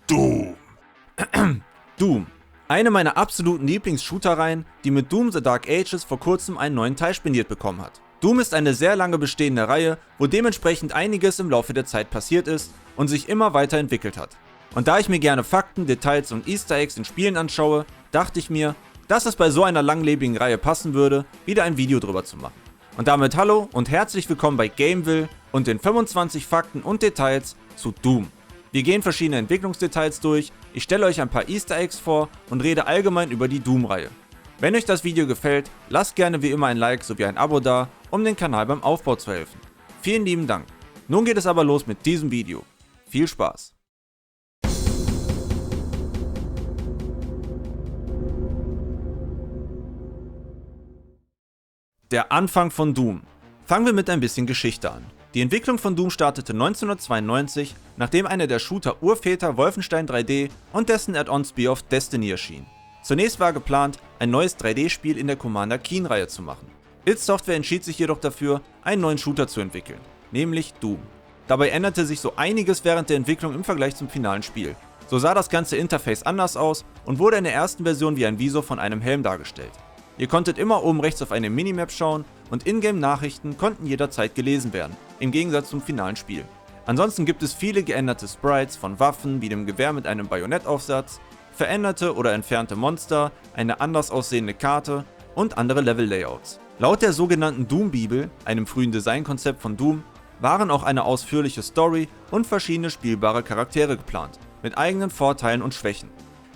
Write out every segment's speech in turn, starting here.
Doom. Doom. Eine meiner absoluten Lieblings-Shooter-Reihen, die mit Doom The Dark Ages vor kurzem einen neuen Teil spendiert bekommen hat. Doom ist eine sehr lange bestehende Reihe, wo dementsprechend einiges im Laufe der Zeit passiert ist und sich immer weiterentwickelt hat. Und da ich mir gerne Fakten, Details und Easter Eggs in Spielen anschaue, dachte ich mir, dass es bei so einer langlebigen Reihe passen würde, wieder ein Video drüber zu machen. Und damit hallo und herzlich willkommen bei Gameville und den 25 Fakten und Details zu Doom. Wir gehen verschiedene Entwicklungsdetails durch, ich stelle euch ein paar Easter Eggs vor und rede allgemein über die Doom-Reihe. Wenn euch das Video gefällt, lasst gerne wie immer ein Like sowie ein Abo da, um den Kanal beim Aufbau zu helfen. Vielen lieben Dank. Nun geht es aber los mit diesem Video. Viel Spaß! Der Anfang von Doom. Fangen wir mit ein bisschen Geschichte an. Die Entwicklung von Doom startete 1992, nachdem einer der Shooter-Urväter Wolfenstein 3D und dessen Add-on Spin-off Destiny erschien. Zunächst war geplant, ein neues 3D-Spiel in der Commander Keen-Reihe zu machen. id Software entschied sich jedoch dafür, einen neuen Shooter zu entwickeln, nämlich Doom. Dabei änderte sich so einiges während der Entwicklung im Vergleich zum finalen Spiel. So sah das ganze Interface anders aus und wurde in der ersten Version wie ein Visor von einem Helm dargestellt. Ihr konntet immer oben rechts auf eine Minimap schauen und Ingame-Nachrichten konnten jederzeit gelesen werden, im Gegensatz zum finalen Spiel. Ansonsten gibt es viele geänderte Sprites von Waffen wie dem Gewehr mit einem Bajonettaufsatz, veränderte oder entfernte Monster, eine anders aussehende Karte und andere Level-Layouts. Laut der sogenannten Doom-Bibel, einem frühen Designkonzept von Doom, waren auch eine ausführliche Story und verschiedene spielbare Charaktere geplant, mit eigenen Vorteilen und Schwächen.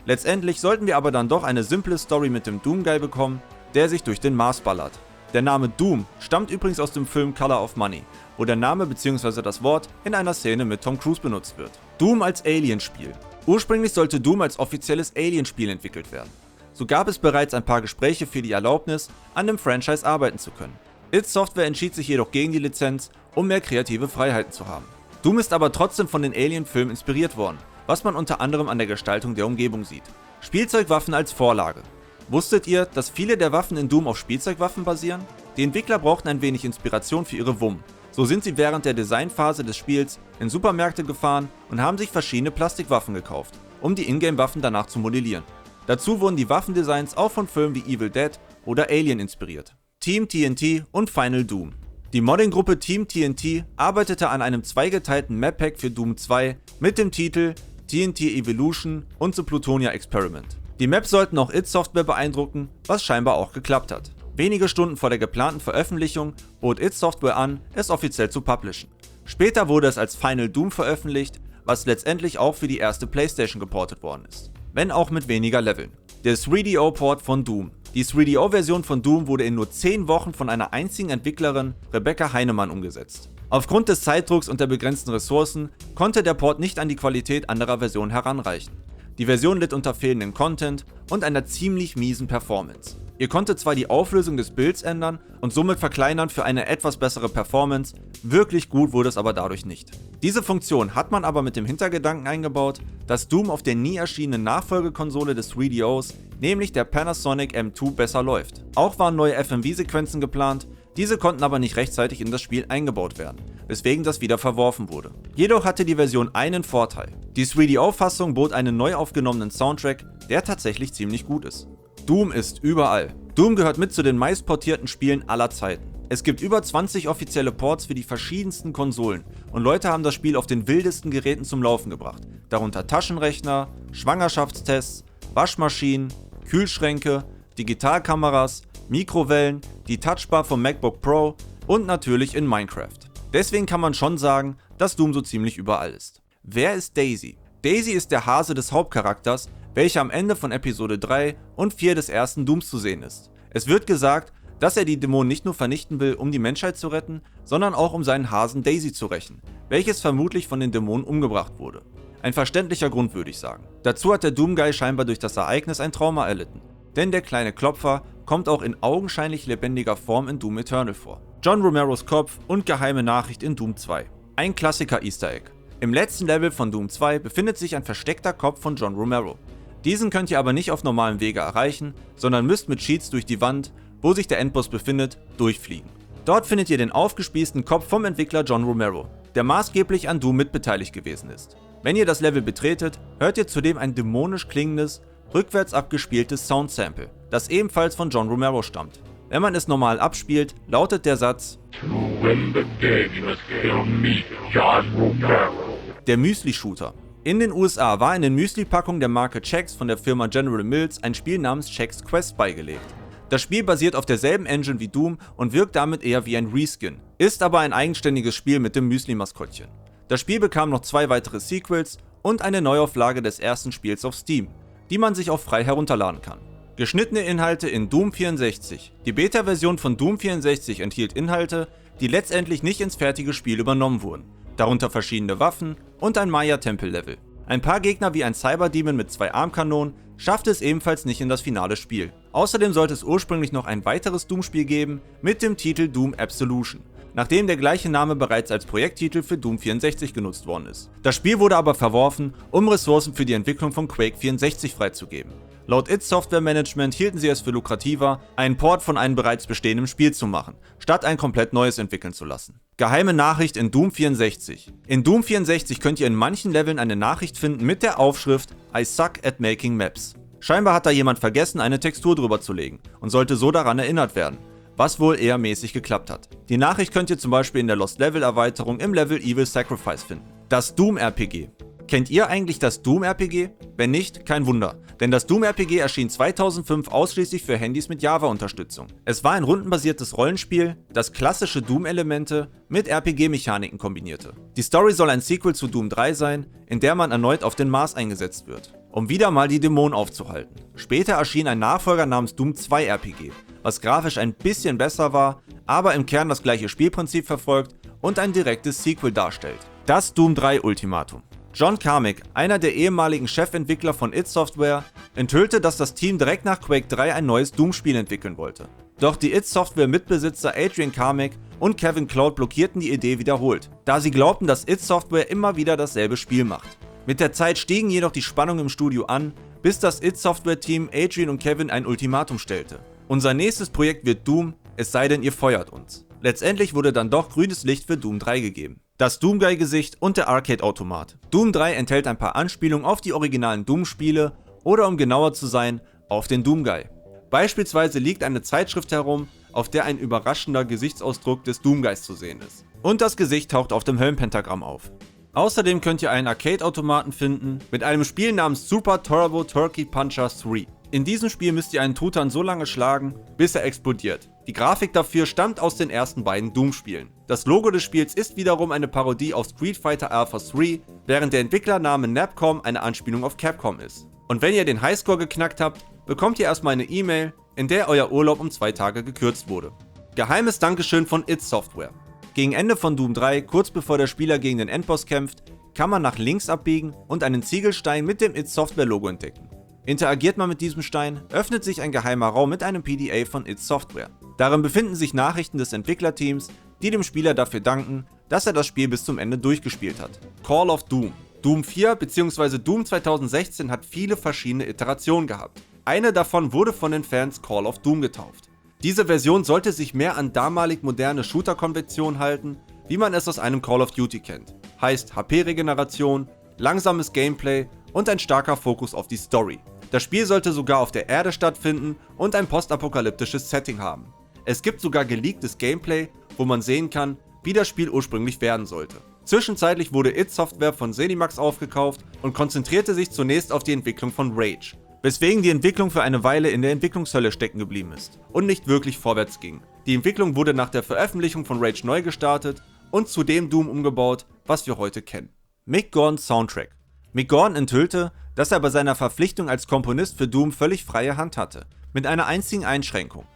Letztendlich sollten wir aber dann doch eine simple Story mit dem Doom Guy bekommen, der sich durch den Mars ballert. Der Name Doom stammt übrigens aus dem Film Color of Money, wo der Name bzw. das Wort in einer Szene mit Tom Cruise benutzt wird. Doom als Alien-Spiel. Ursprünglich sollte Doom als offizielles Alien-Spiel entwickelt werden. So gab es bereits ein paar Gespräche für die Erlaubnis, an dem Franchise arbeiten zu können. id Software entschied sich jedoch gegen die Lizenz, um mehr kreative Freiheiten zu haben. Doom ist aber trotzdem von den Alien-Filmen inspiriert worden, was man unter anderem an der Gestaltung der Umgebung sieht. Spielzeugwaffen als Vorlage. Wusstet ihr, dass viele der Waffen in Doom auf Spielzeugwaffen basieren? Die Entwickler brauchten ein wenig Inspiration für ihre WUM. So sind sie während der Designphase des Spiels in Supermärkte gefahren und haben sich verschiedene Plastikwaffen gekauft, um die Ingame-Waffen danach zu modellieren. Dazu wurden die Waffendesigns auch von Filmen wie Evil Dead oder Alien inspiriert. Team TNT und Final Doom. Die Modding-Gruppe Team TNT arbeitete an einem zweigeteilten Map-Pack für Doom 2 mit dem Titel TNT Evolution und The Plutonia Experiment. Die Maps sollten auch id Software beeindrucken, was scheinbar auch geklappt hat. Wenige Stunden vor der geplanten Veröffentlichung bot id Software an, es offiziell zu publishen. Später wurde es als Final Doom veröffentlicht, was letztendlich auch für die erste PlayStation geportet worden ist, wenn auch mit weniger Leveln. Der 3DO-Port von Doom. Die 3DO-Version von Doom wurde in nur 10 Wochen von einer einzigen Entwicklerin, Rebecca Heinemann, umgesetzt. Aufgrund des Zeitdrucks und der begrenzten Ressourcen konnte der Port nicht an die Qualität anderer Versionen heranreichen. Die Version litt unter fehlendem Content und einer ziemlich miesen Performance. Ihr konntet zwar die Auflösung des Bilds ändern und somit verkleinern für eine etwas bessere Performance, wirklich gut wurde es aber dadurch nicht. Diese Funktion hat man aber mit dem Hintergedanken eingebaut, dass Doom auf der nie erschienenen Nachfolgekonsole des 3DOs, nämlich der Panasonic M2, besser läuft. Auch waren neue FMV-Sequenzen geplant, diese konnten aber nicht rechtzeitig in das Spiel eingebaut werden, weswegen das wieder verworfen wurde. Jedoch hatte die Version einen Vorteil. Die 3DO-Fassung bot einen neu aufgenommenen Soundtrack, der tatsächlich ziemlich gut ist. Doom ist überall. Doom gehört mit zu den meistportierten Spielen aller Zeiten. Es gibt über 20 offizielle Ports für die verschiedensten Konsolen und Leute haben das Spiel auf den wildesten Geräten zum Laufen gebracht, darunter Taschenrechner, Schwangerschaftstests, Waschmaschinen, Kühlschränke, Digitalkameras, Mikrowellen, die Touchbar vom MacBook Pro und natürlich in Minecraft. Deswegen kann man schon sagen, dass Doom so ziemlich überall ist. Wer ist Daisy? Daisy ist der Hase des Hauptcharakters, welcher am Ende von Episode 3 und 4 des ersten Dooms zu sehen ist. Es wird gesagt, dass er die Dämonen nicht nur vernichten will, um die Menschheit zu retten, sondern auch um seinen Hasen Daisy zu rächen, welches vermutlich von den Dämonen umgebracht wurde. Ein verständlicher Grund, würde ich sagen. Dazu hat der Doom Guy scheinbar durch das Ereignis ein Trauma erlitten, denn der kleine Klopfer kommt auch in augenscheinlich lebendiger Form in Doom Eternal vor. John Romeros Kopf und geheime Nachricht in Doom 2. Ein Klassiker Easter Egg. Im letzten Level von Doom 2 befindet sich ein versteckter Kopf von John Romero. Diesen könnt ihr aber nicht auf normalem Wege erreichen, sondern müsst mit Cheats durch die Wand, wo sich der Endboss befindet, durchfliegen. Dort findet ihr den aufgespießten Kopf vom Entwickler John Romero. der maßgeblich an Doom mitbeteiligt gewesen ist. Wenn ihr das Level betretet, hört ihr zudem ein dämonisch klingendes, rückwärts abgespieltes Soundsample, das ebenfalls von John Romero stammt. Wenn man es normal abspielt, lautet der Satz: To win the game, you must kill me, John Romero. Der Müsli-Shooter. In den USA war in den Müsli-Packungen der Marke Chex von der Firma General Mills ein Spiel namens Chex Quest beigelegt. Das Spiel basiert auf derselben Engine wie Doom und wirkt damit eher wie ein Reskin, ist aber ein eigenständiges Spiel mit dem Müsli-Maskottchen. Das Spiel bekam noch 2 weitere Sequels und eine Neuauflage des ersten Spiels auf Steam, die man sich auch frei herunterladen kann. Geschnittene Inhalte in Doom 64. Die Beta-Version von Doom 64 enthielt Inhalte, die letztendlich nicht ins fertige Spiel übernommen wurden, darunter verschiedene Waffen und ein Maya-Tempel-Level. Ein paar Gegner wie ein Cyberdemon mit 2 Armkanonen schaffte es ebenfalls nicht in das finale Spiel. Außerdem sollte es ursprünglich noch ein weiteres Doom-Spiel geben mit dem Titel Doom Absolution, nachdem der gleiche Name bereits als Projekttitel für Doom 64 genutzt worden ist. Das Spiel wurde aber verworfen, um Ressourcen für die Entwicklung von Quake 64 freizugeben. Laut id Software Management hielten sie es für lukrativer, einen Port von einem bereits bestehenden Spiel zu machen, statt ein komplett neues entwickeln zu lassen. Geheime Nachricht in Doom 64. In Doom 64 könnt ihr in manchen Leveln eine Nachricht finden mit der Aufschrift I suck at making maps. Scheinbar hat da jemand vergessen, eine Textur drüber zu legen und sollte so daran erinnert werden, was wohl eher mäßig geklappt hat. Die Nachricht könnt ihr zum Beispiel in der Lost Level Erweiterung im Level Evil Sacrifice finden. Das Doom RPG. Kennt ihr eigentlich das Doom RPG? Wenn nicht, kein Wunder, denn das Doom RPG erschien 2005 ausschließlich für Handys mit Java-Unterstützung. Es war ein rundenbasiertes Rollenspiel, das klassische Doom-Elemente mit RPG-Mechaniken kombinierte. Die Story soll ein Sequel zu Doom 3 sein, in der man erneut auf den Mars eingesetzt wird, um wieder mal die Dämonen aufzuhalten. Später erschien ein Nachfolger namens Doom 2 RPG, was grafisch ein bisschen besser war, aber im Kern das gleiche Spielprinzip verfolgt und ein direktes Sequel darstellt. Das Doom 3 Ultimatum. John Carmack, einer der ehemaligen Chefentwickler von id Software, enthüllte, dass das Team direkt nach Quake 3 ein neues Doom-Spiel entwickeln wollte. Doch die id Software-Mitbesitzer Adrian Carmack und Kevin Cloud blockierten die Idee wiederholt, da sie glaubten, dass id Software immer wieder dasselbe Spiel macht. Mit der Zeit stiegen jedoch die Spannungen im Studio an, bis das id Software-Team Adrian und Kevin ein Ultimatum stellte. Unser nächstes Projekt wird Doom, es sei denn ihr feuert uns. Letztendlich wurde dann doch grünes Licht für Doom 3 gegeben. Das Doomguy-Gesicht und der Arcade-Automat. Doom 3 enthält ein paar Anspielungen auf die originalen Doom-Spiele oder um genauer zu sein, auf den Doomguy. Beispielsweise liegt eine Zeitschrift herum, auf der ein überraschender Gesichtsausdruck des Doomguys zu sehen ist. Und das Gesicht taucht auf dem Höllenpentagramm auf. Außerdem könnt ihr einen Arcade-Automaten finden mit einem Spiel namens Super Turbo Turkey Puncher 3. In diesem Spiel müsst ihr einen Truthahn so lange schlagen, bis er explodiert. Die Grafik dafür stammt aus den ersten beiden Doom-Spielen. Das Logo des Spiels ist wiederum eine Parodie auf Street Fighter Alpha 3, während der Entwicklername Napcom eine Anspielung auf Capcom ist. Und wenn ihr den Highscore geknackt habt, bekommt ihr erstmal eine E-Mail, in der euer Urlaub um 2 Tage gekürzt wurde. Geheimes Dankeschön von id Software. Gegen Ende von Doom 3, kurz bevor der Spieler gegen den Endboss kämpft, kann man nach links abbiegen und einen Ziegelstein mit dem id Software Logo entdecken. Interagiert man mit diesem Stein, öffnet sich ein geheimer Raum mit einem PDA von id Software. Darin befinden sich Nachrichten des Entwicklerteams, die dem Spieler dafür danken, dass er das Spiel bis zum Ende durchgespielt hat. Call of Doom. Doom 4 bzw. Doom 2016 hat viele verschiedene Iterationen gehabt. Eine davon wurde von den Fans Call of Doom getauft. Diese Version sollte sich mehr an damalig moderne Shooter-Konventionen halten, wie man es aus einem Call of Duty kennt. Heißt HP-Regeneration, langsames Gameplay und ein starker Fokus auf die Story. Das Spiel sollte sogar auf der Erde stattfinden und ein postapokalyptisches Setting haben. Es gibt sogar geleaktes Gameplay, wo man sehen kann, wie das Spiel ursprünglich werden sollte. Zwischenzeitlich wurde id Software von ZeniMax aufgekauft und konzentrierte sich zunächst auf die Entwicklung von Rage, weswegen die Entwicklung für eine Weile in der Entwicklungshölle stecken geblieben ist und nicht wirklich vorwärts ging. Die Entwicklung wurde nach der Veröffentlichung von Rage neu gestartet und zu dem Doom umgebaut, was wir heute kennen. Mick Gordons Soundtrack. Mick Gordon enthüllte, dass er bei seiner Verpflichtung als Komponist für Doom völlig freie Hand hatte, mit einer einzigen Einschränkung: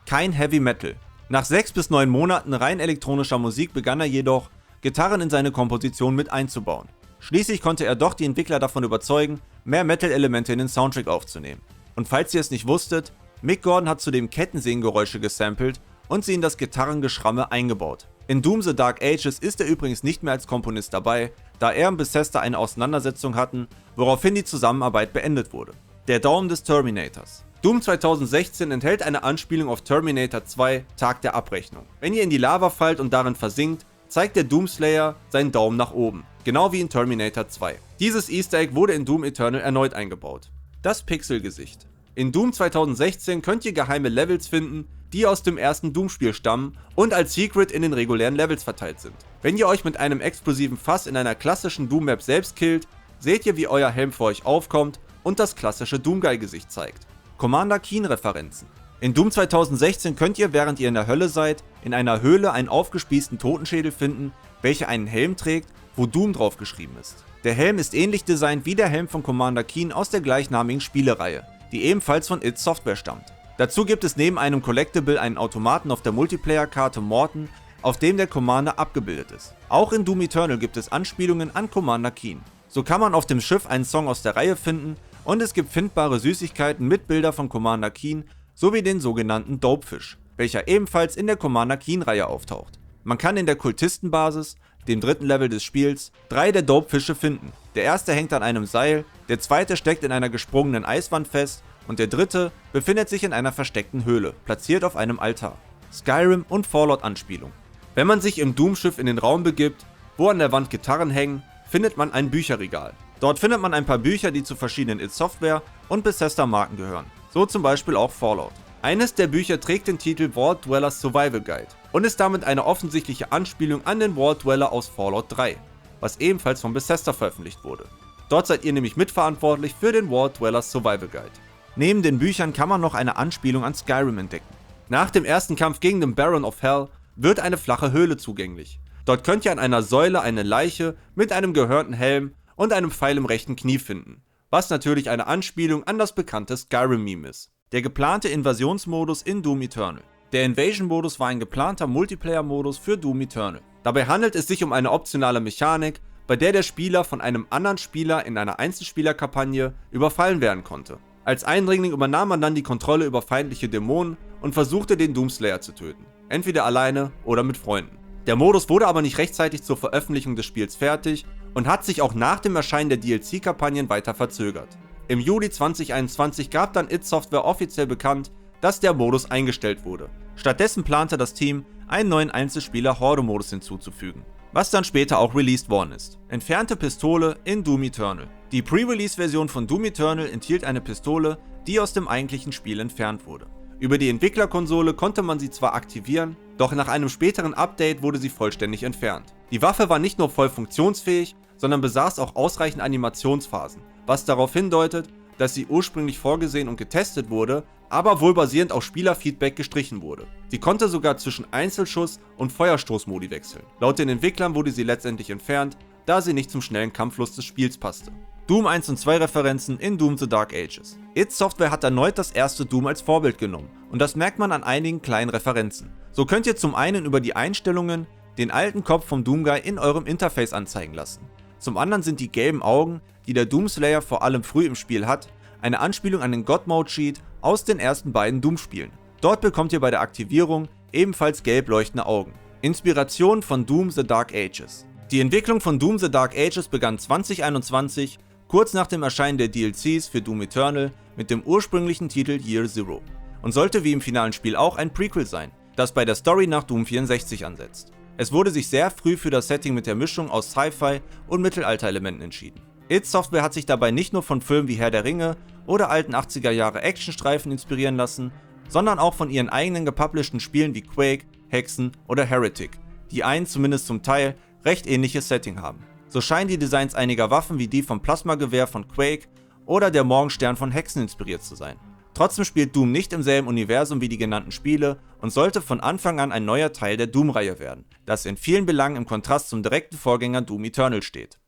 kein Heavy Metal. Nach 6 bis 9 Monaten rein elektronischer Musik begann er jedoch, Gitarren in seine Komposition mit einzubauen. Schließlich konnte er doch die Entwickler davon überzeugen, mehr Metal-Elemente in den Soundtrack aufzunehmen. Und falls ihr es nicht wusstet, Mick Gordon hat zudem Kettensägengeräusche gesampelt und sie in das Gitarrengeschramme eingebaut. In Doom The Dark Ages ist er übrigens nicht mehr als Komponist dabei, da er und Bethesda eine Auseinandersetzung hatten, woraufhin die Zusammenarbeit beendet wurde. Der Daumen des Terminators. Doom 2016 enthält eine Anspielung auf Terminator 2 Tag der Abrechnung. Wenn ihr in die Lava fallt und darin versinkt, zeigt der Doomslayer seinen Daumen nach oben, genau wie in Terminator 2. Dieses Easter Egg wurde in Doom Eternal erneut eingebaut. Das Pixelgesicht. In Doom 2016 könnt ihr geheime Levels finden, die aus dem ersten Doom-Spiel stammen und als Secret in den regulären Levels verteilt sind. Wenn ihr euch mit einem explosiven Fass in einer klassischen Doom-Map selbst killt, seht ihr, wie euer Helm vor euch aufkommt und das klassische Doomguy-Gesicht zeigt. Commander Keen-Referenzen. In Doom 2016 könnt ihr, während ihr in der Hölle seid, in einer Höhle einen aufgespießten Totenschädel finden, welcher einen Helm trägt, wo Doom draufgeschrieben ist. Der Helm ist ähnlich designt wie der Helm von Commander Keen aus der gleichnamigen Spielereihe, die ebenfalls von id Software stammt. Dazu gibt es neben einem Collectible einen Automaten auf der Multiplayer-Karte Morton, auf dem der Commander abgebildet ist. Auch in Doom Eternal gibt es Anspielungen an Commander Keen. So kann man auf dem Schiff einen Song aus der Reihe finden und es gibt findbare Süßigkeiten mit Bilder von Commander Keen sowie den sogenannten Dopefish, welcher ebenfalls in der Commander Keen-Reihe auftaucht. Man kann in der Kultistenbasis, dem dritten Level des Spiels, 3 der Dopefische finden. Der erste hängt an einem Seil, der zweite steckt in einer gesprungenen Eiswand fest und der dritte befindet sich in einer versteckten Höhle, platziert auf einem Altar. Skyrim und Fallout-Anspielung. Wenn man sich im Doom-Schiff in den Raum begibt, wo an der Wand Gitarren hängen, findet man ein Bücherregal. Dort findet man ein paar Bücher, die zu verschiedenen id Software und Bethesda-Marken gehören, so zum Beispiel auch Fallout. Eines der Bücher trägt den Titel Vault Dwellers Survival Guide und ist damit eine offensichtliche Anspielung an den Vault Dweller aus Fallout 3, was ebenfalls von Bethesda veröffentlicht wurde. Dort seid ihr nämlich mitverantwortlich für den Vault Dwellers Survival Guide. Neben den Büchern kann man noch eine Anspielung an Skyrim entdecken. Nach dem ersten Kampf gegen den Baron of Hell wird eine flache Höhle zugänglich. Dort könnt ihr an einer Säule eine Leiche mit einem gehörnten Helm und einem Pfeil im rechten Knie finden, was natürlich eine Anspielung an das bekannte Skyrim-Meme ist. Der geplante Invasionsmodus in Doom Eternal. Der Invasion-Modus war ein geplanter Multiplayer-Modus für Doom Eternal. Dabei handelt es sich um eine optionale Mechanik, bei der der Spieler von einem anderen Spieler in einer Einzelspielerkampagne überfallen werden konnte. Als Eindringling übernahm man dann die Kontrolle über feindliche Dämonen und versuchte den Doomslayer zu töten, entweder alleine oder mit Freunden. Der Modus wurde aber nicht rechtzeitig zur Veröffentlichung des Spiels fertig und hat sich auch nach dem Erscheinen der DLC-Kampagnen weiter verzögert. Im Juli 2021 gab dann id Software offiziell bekannt, dass der Modus eingestellt wurde. Stattdessen plante das Team, einen neuen Einzelspieler-Horde-Modus hinzuzufügen, was dann später auch released worden ist. Entfernte Pistole in Doom Eternal. Die Pre-Release-Version von Doom Eternal enthielt eine Pistole, die aus dem eigentlichen Spiel entfernt wurde. Über die Entwicklerkonsole konnte man sie zwar aktivieren, doch nach einem späteren Update wurde sie vollständig entfernt. Die Waffe war nicht nur voll funktionsfähig, sondern besaß auch ausreichend Animationsphasen, was darauf hindeutet, dass sie ursprünglich vorgesehen und getestet wurde, aber wohl basierend auf Spielerfeedback gestrichen wurde. Sie konnte sogar zwischen Einzelschuss- und Feuerstoßmodi wechseln. Laut den Entwicklern wurde sie letztendlich entfernt, da sie nicht zum schnellen Kampffluss des Spiels passte. Doom 1 und 2 Referenzen in Doom The Dark Ages. id Software hat erneut das erste Doom als Vorbild genommen und das merkt man an einigen kleinen Referenzen. So könnt ihr zum einen über die Einstellungen den alten Kopf vom Doomguy in eurem Interface anzeigen lassen. Zum anderen sind die gelben Augen, die der Doomslayer vor allem früh im Spiel hat, eine Anspielung an den God-Mode-Cheat aus den ersten beiden Doom-Spielen. Dort bekommt ihr bei der Aktivierung ebenfalls gelb leuchtende Augen. Inspiration von Doom The Dark Ages. Die Entwicklung von Doom The Dark Ages begann 2021, kurz nach dem Erscheinen der DLCs für Doom Eternal mit dem ursprünglichen Titel Year Zero und sollte wie im finalen Spiel auch ein Prequel sein, das bei der Story nach Doom 64 ansetzt. Es wurde sich sehr früh für das Setting mit der Mischung aus Sci-Fi und Mittelalter-Elementen entschieden. id Software hat sich dabei nicht nur von Filmen wie Herr der Ringe oder alten 80er Jahre Actionstreifen inspirieren lassen, sondern auch von ihren eigenen gepublisheden Spielen wie Quake, Hexen oder Heretic, die ein, zumindest zum Teil, recht ähnliches Setting haben. So scheinen die Designs einiger Waffen wie die vom Plasmagewehr von Quake oder der Morgenstern von Hexen inspiriert zu sein. Trotzdem spielt Doom nicht im selben Universum wie die genannten Spiele und sollte von Anfang an ein neuer Teil der Doom-Reihe werden, das in vielen Belangen im Kontrast zum direkten Vorgänger Doom Eternal steht.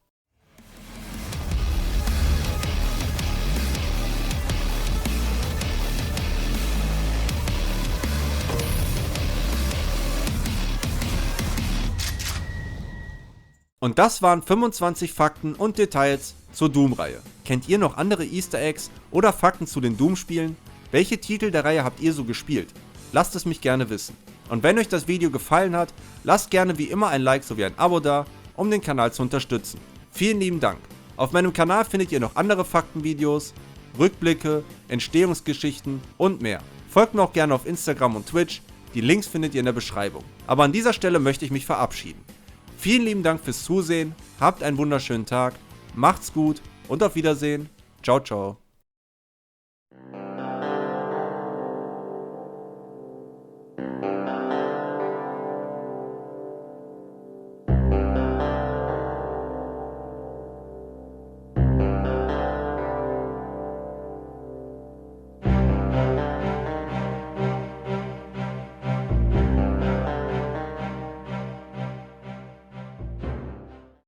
Und das waren 25 Fakten und Details zur Doom-Reihe. Kennt ihr noch andere Easter Eggs oder Fakten zu den Doom-Spielen? Welche Titel der Reihe habt ihr so gespielt? Lasst es mich gerne wissen. Und wenn euch das Video gefallen hat, lasst gerne wie immer ein Like sowie ein Abo da, um den Kanal zu unterstützen. Vielen lieben Dank. Auf meinem Kanal findet ihr noch andere Faktenvideos, Rückblicke, Entstehungsgeschichten und mehr. Folgt mir auch gerne auf Instagram und Twitch, die Links findet ihr in der Beschreibung. Aber an dieser Stelle möchte ich mich verabschieden. Vielen lieben Dank fürs Zusehen, habt einen wunderschönen Tag, macht's gut und auf Wiedersehen. Ciao, ciao.